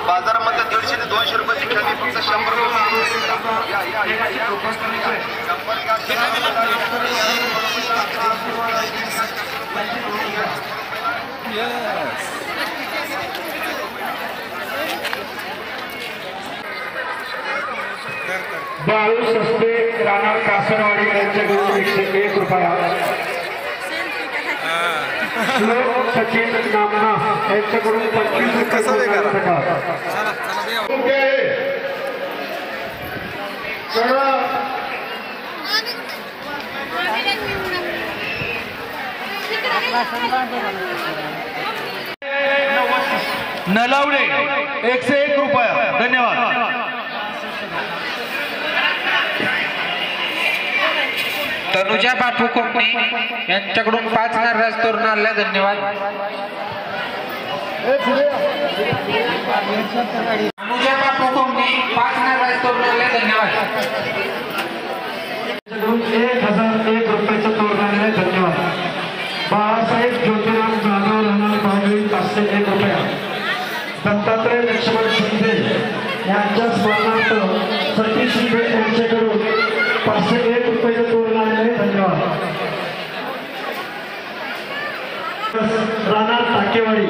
बाजारामध्ये 150 ते 200 रुपयाची खरेदी फक्त 100 बाळू सस्ते राणा कासरवाडी यांच्याकडून 101 रुपया। श्लोक सचिन नामना यांच्याकडून 25 रुपये। नलावडे 101 रुपया। धन्यवाद। तनुजा बापू कोकणे यांच्याकडून 5 नारळ तोरण आले। धन्यवाद। तनुजा बापू कोकणे 5 नारळ तोरण आले। धन्यवाद। 1001 रुपयाचं तोरण आले। धन्यवाद। बाळासाहेब ज्योतिराम जाधव राहणार भागवी 501 रुपया। दत्तात्रय लक्ष्मण शिंदे यांच्या स्मरणार्थ सतीश शिंदे यांच्याकडून 501 रुपयाचं तोरण आले। धन्यवाद। राणा टाकेवाडी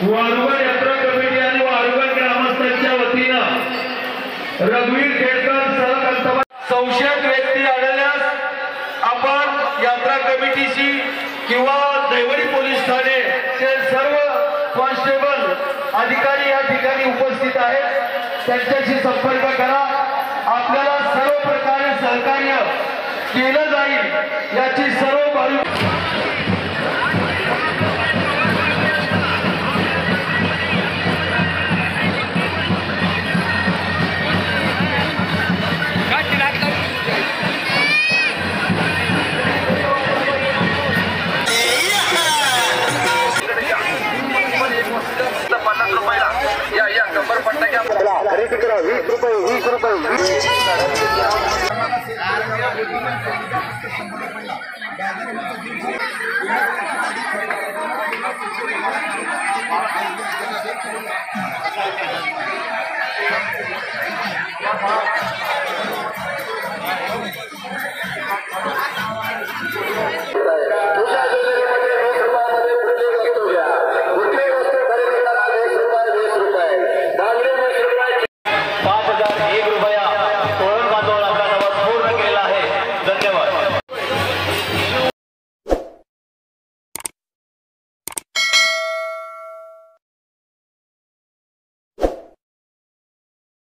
वारुगड यात्रा कमिटी आणि वारुगड ग्रामस्थांच्या वतीनं रघुवीर खेडकर सहकार्य संशयित व्यक्ती आढळल्यास आपण यात्रा कमिटीशी किंवा दैवडी पोलीस ठाणे सर्व कॉन्स्टेबल अधिकारी या ठिकाणी उपस्थित आहेत, त्यांच्याशी संपर्क करा। आपल्याला सर्व प्रकारे सहकार्य केलं जाईल याची सर्व बाजू खरेदी करा 20 रुपये।